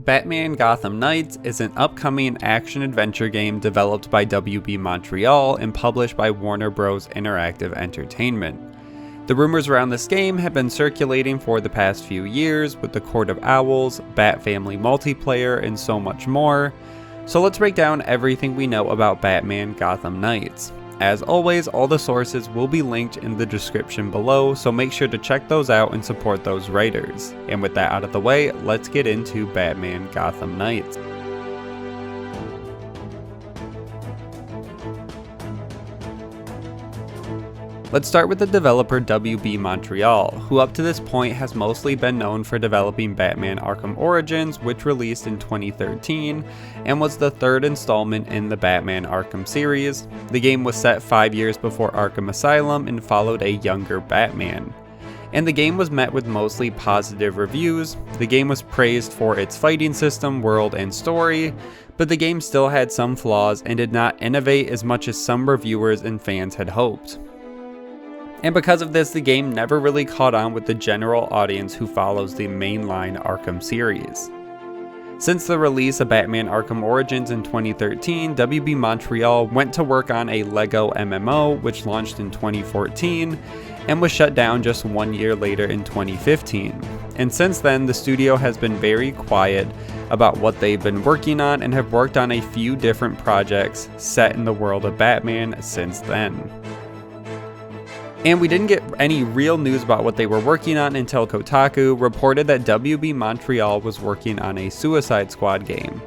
Batman Gotham Knights is an upcoming action-adventure game developed by WB Montreal and published by Warner Bros. Interactive Entertainment. The rumors around this game have been circulating for the past few years with the Court of Owls, Bat Family multiplayer, and so much more. So let's break down everything we know about Batman Gotham Knights. As always, all the sources will be linked in the description below, so make sure to check those out and support those writers. And with that out of the way, let's get into Batman Gotham Knights. Let's start with the developer WB Montreal, who up to this point has mostly been known for developing Batman Arkham Origins, which released in 2013, and was the third installment in the Batman Arkham series. The game was set 5 years before Arkham Asylum and followed a younger Batman. And the game was met with mostly positive reviews. The game was praised for its fighting system, world, and story, but the game still had some flaws and did not innovate as much as some reviewers and fans had hoped. And because of this, the game never really caught on with the general audience who follows the mainline Arkham series. Since the release of Batman Arkham Origins in 2013, WB Montreal went to work on a LEGO MMO, which launched in 2014, and was shut down just 1 year later in 2015. And since then, the studio has been very quiet about what they've been working on and have worked on a few different projects set in the world of Batman since then. And we didn't get any real news about what they were working on until Kotaku reported that WB Montreal was working on a Suicide Squad game,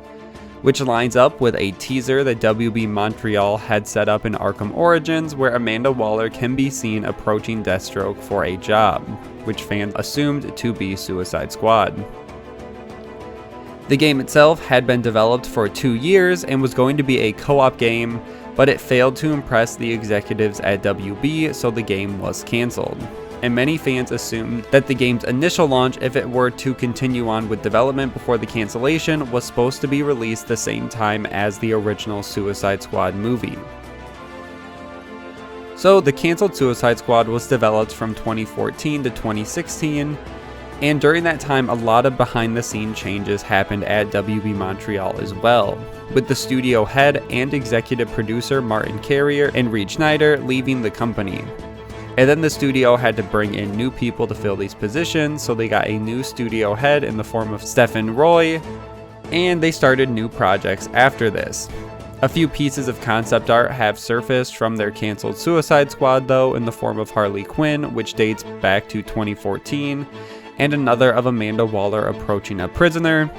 which lines up with a teaser that WB Montreal had set up in Arkham Origins, where Amanda Waller can be seen approaching Deathstroke for a job, which fans assumed to be Suicide Squad. The game itself had been developed for 2 years and was going to be a co-op game, but it failed to impress the executives at WB, so the game was cancelled. And many fans assumed that the game's initial launch, if it were to continue on with development before the cancellation, was supposed to be released the same time as the original Suicide Squad movie. So the cancelled Suicide Squad was developed from 2014 to 2016, and during that time, a lot of behind-the-scenes changes happened at WB Montreal as well, with the studio head and executive producer Martin Carrier and Reed Schneider leaving the company. And then the studio had to bring in new people to fill these positions, so they got a new studio head in the form of Stephen Roy, and they started new projects after this. A few pieces of concept art have surfaced from their cancelled Suicide Squad though, in the form of Harley Quinn, which dates back to 2014, and another of Amanda Waller approaching a prisoner,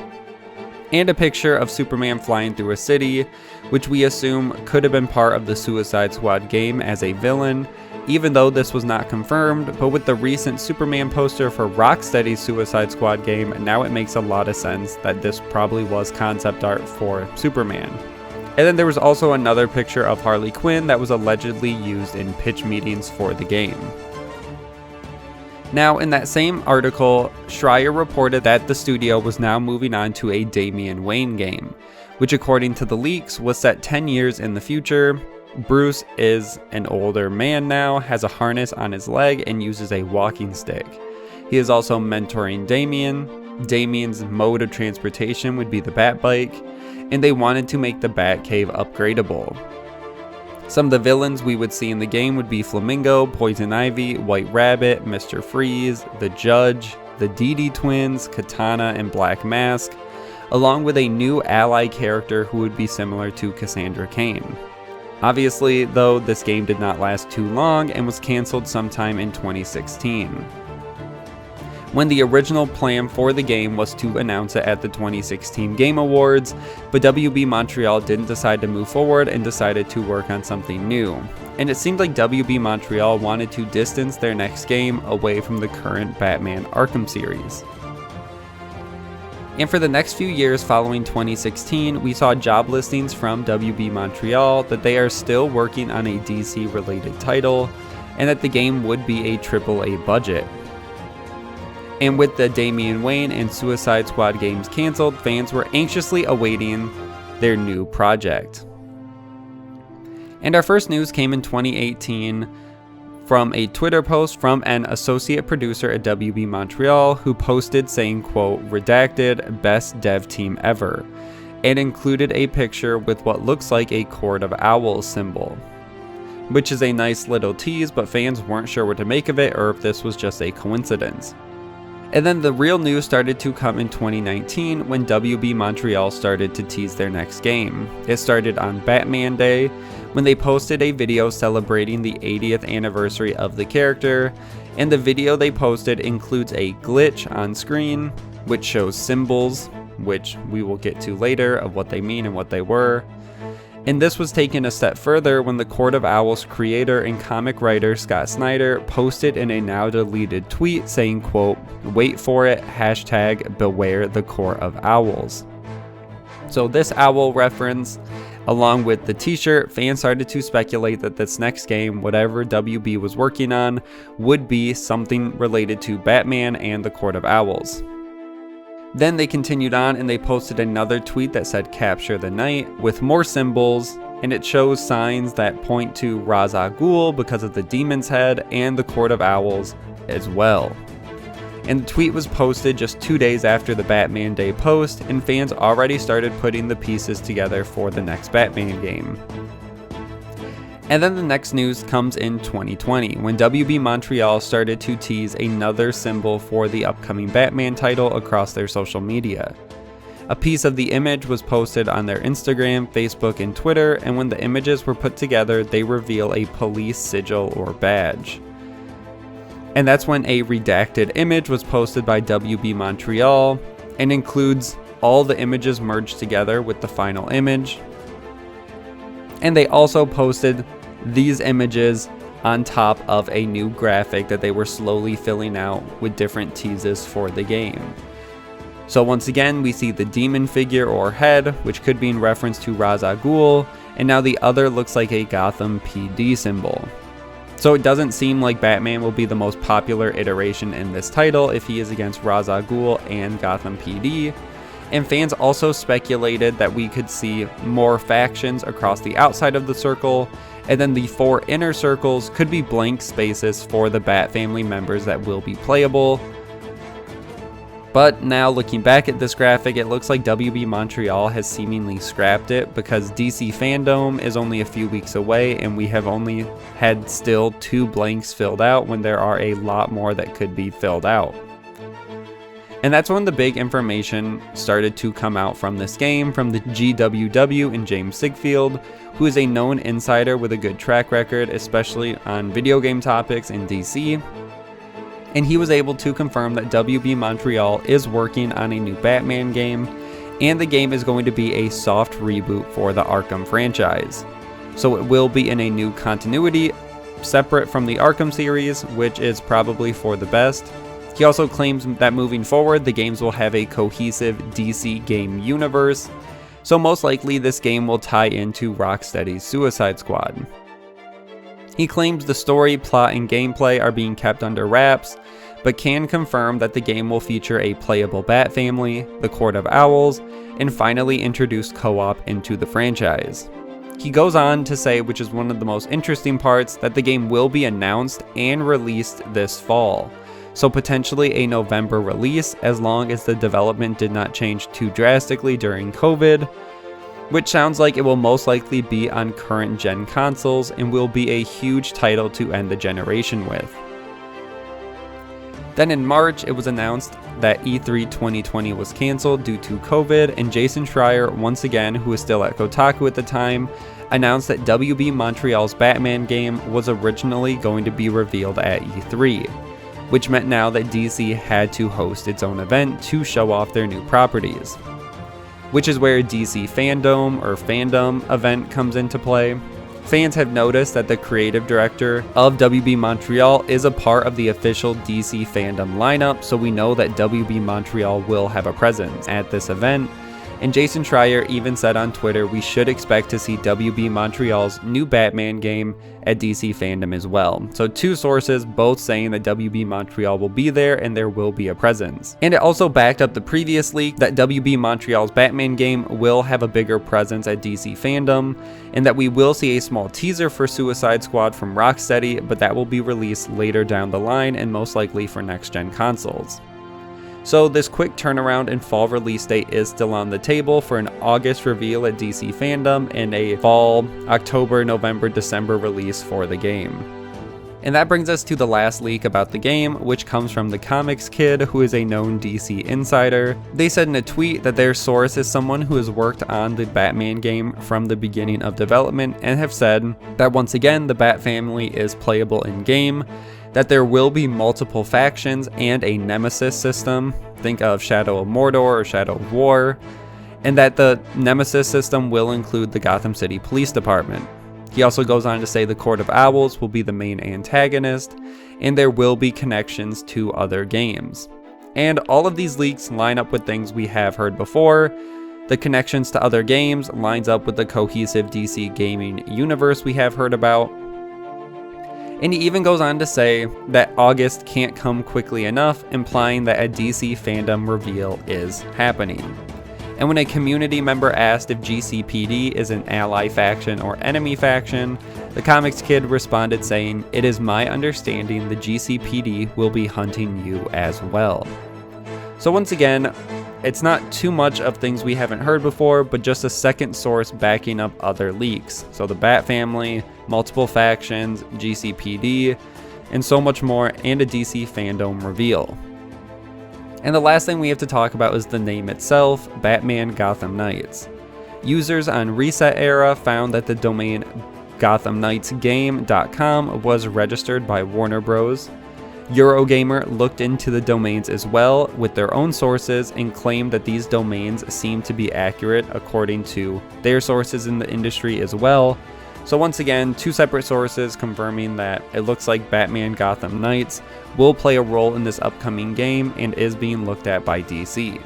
and a picture of Superman flying through a city, which we assume could have been part of the Suicide Squad game as a villain, even though this was not confirmed. But with the recent Superman poster for Rocksteady's Suicide Squad game, now it makes a lot of sense that this probably was concept art for Superman. And then there was also another picture of Harley Quinn that was allegedly used in pitch meetings for the game. Now, in that same article, Schreier reported that the studio was now moving on to a Damian Wayne game, which according to the leaks was set 10 years in the future. Bruce is an older man now, has a harness on his leg, and uses a walking stick. He is also mentoring Damian. Damian's mode of transportation would be the Batbike, and they wanted to make the Batcave upgradable. Some of the villains we would see in the game would be Flamingo, Poison Ivy, White Rabbit, Mr. Freeze, the Judge, the Didi Twins, Katana, and Black Mask, along with a new ally character who would be similar to Cassandra Cain. Obviously, though, this game did not last too long and was cancelled sometime in 2016. When the original plan for the game was to announce it at the 2016 Game Awards, but WB Montreal didn't decide to move forward and decided to work on something new. And it seemed like WB Montreal wanted to distance their next game away from the current Batman Arkham series. And for the next few years following 2016, we saw job listings from WB Montreal that they are still working on a DC-related title, and that the game would be a AAA budget. And with the Damian Wayne and Suicide Squad games cancelled, fans were anxiously awaiting their new project. And our first news came in 2018 from a Twitter post from an associate producer at WB Montreal who posted saying, quote, "Redacted, best dev team ever," and included a picture with what looks like a Court of Owls symbol, which is a nice little tease, but fans weren't sure what to make of it or if this was just a coincidence. And then the real news started to come in 2019 when WB Montreal started to tease their next game. It started on Batman Day when they posted a video celebrating the 80th anniversary of the character, and the video they posted includes a glitch on screen which shows symbols, which we will get to later of what they mean and what they were. And this was taken a step further when the Court of Owls creator and comic writer Scott Snyder posted in a now deleted tweet saying, quote, "Wait for it, hashtag beware the Court of Owls." So this owl reference, along with the t-shirt, fans started to speculate that this next game, whatever WB was working on, would be something related to Batman and the Court of Owls. Then they continued on and they posted another tweet that said "Capture the Night" with more symbols, and it shows signs that point to Ra's al Ghul because of the demon's head and the Court of Owls as well. And the tweet was posted just 2 days after the Batman Day post, and fans already started putting the pieces together for the next Batman game. And then the next news comes in 2020, when WB Montreal started to tease another symbol for the upcoming Batman title across their social media. A piece of the image was posted on their Instagram, Facebook, and Twitter, and when the images were put together, they reveal a police sigil or badge. And that's when a redacted image was posted by WB Montreal and includes all the images merged together with the final image. And they also posted these images on top of a new graphic that they were slowly filling out with different teases for the game. So once again, we see the demon figure or head, which could be in reference to Ra's al Ghul, and now the other looks like a Gotham PD symbol. So it doesn't seem like Batman will be the most popular iteration in this title if he is against Ra's al Ghul and Gotham PD. And fans also speculated that we could see more factions across the outside of the circle, and then the 4 inner circles could be blank spaces for the Bat family members that will be playable. But now looking back at this graphic, it looks like WB Montreal has seemingly scrapped it because DC FanDome is only a few weeks away and we have only had still 2 blanks filled out when there are a lot more that could be filled out. And that's when the big information started to come out from this game from the GWW and James Sigfield, who is a known insider with a good track record, especially on video game topics in DC. And he was able to confirm that WB Montreal is working on a new Batman game, and the game is going to be a soft reboot for the Arkham franchise. So it will be in a new continuity, separate from the Arkham series, which is probably for the best. He also claims that moving forward, the games will have a cohesive DC game universe, so most likely this game will tie into Rocksteady's Suicide Squad. He claims the story, plot, and gameplay are being kept under wraps, but can confirm that the game will feature a playable Bat family, the Court of Owls, and finally introduce co-op into the franchise. He goes on to say, which is one of the most interesting parts, that the game will be announced and released this fall, so potentially a November release as long as the development did not change too drastically during COVID, which sounds like it will most likely be on current gen consoles and will be a huge title to end the generation with. Then in March, it was announced that E3 2020 was cancelled due to COVID, and Jason Schreier, once again, who was still at Kotaku at the time, announced that WB Montreal's Batman game was originally going to be revealed at E3, which meant now that DC had to host its own event to show off their new properties, which is where DC FanDome or FanDome event comes into play. Fans have noticed that the creative director of WB Montreal is a part of the official DC FanDome lineup, so we know that WB Montreal will have a presence at this event. And Jason Schreier even said on Twitter we should expect to see WB Montreal's new Batman game at DC FanDome as well. So 2 sources both saying that WB Montreal will be there and there will be a presence. And it also backed up the previous leak that WB Montreal's Batman game will have a bigger presence at DC FanDome, and that we will see a small teaser for Suicide Squad from Rocksteady, but that will be released later down the line and most likely for next-gen consoles. So this quick turnaround and fall release date is still on the table for an August reveal at DC FanDome and a fall, October, November, December release for the game. And that brings us to the last leak about the game, which comes from the Comics Kid, who is a known DC insider. They said in a tweet that their source is someone who has worked on the Batman game from the beginning of development, and have said that once again the Bat family is playable in game, that there will be multiple factions and a Nemesis system, think of Shadow of Mordor or Shadow of War, and that the Nemesis system will include the Gotham City Police Department. He also goes on to say the Court of Owls will be the main antagonist, and there will be connections to other games. And all of these leaks line up with things we have heard before. The connections to other games lines up with the cohesive DC gaming universe we have heard about. And he even goes on to say that August can't come quickly enough, implying that a DC FanDome reveal is happening. And when a community member asked if GCPD is an ally faction or enemy faction, the Comics Kid responded saying, "It is my understanding the GCPD will be hunting you as well." So once again, it's not too much of things we haven't heard before, but just a second source backing up other leaks. So the Bat family, multiple factions, GCPD, and so much more, and a DC FanDome reveal. And the last thing we have to talk about is the name itself, Batman Gotham Knights. Users on Reset Era found that the domain GothamKnightsGame.com was registered by Warner Bros. Eurogamer looked into the domains as well with their own sources and claimed that these domains seem to be accurate according to their sources in the industry as well. So once again, 2 separate sources confirming that it looks like Batman Gotham Knights will play a role in this upcoming game and is being looked at by DC.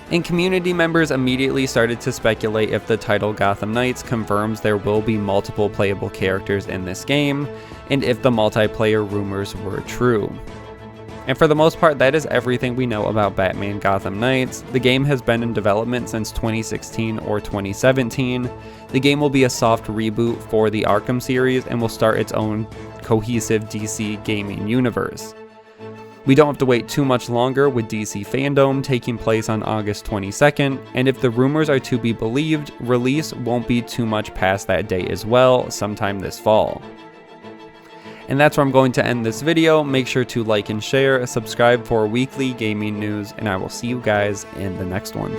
And community members immediately started to speculate if the title Gotham Knights confirms there will be multiple playable characters in this game, and if the multiplayer rumors were true. And for the most part, that is everything we know about Batman Gotham Knights. The game has been in development since 2016 or 2017. The game will be a soft reboot for the Arkham series and will start its own cohesive DC gaming universe. We don't have to wait too much longer with DC FanDome taking place on August 22nd, and if the rumors are to be believed, release won't be too much past that date as well, sometime this fall. And that's where I'm going to end this video. Make sure to like and share, subscribe for weekly gaming news, and I will see you guys in the next one.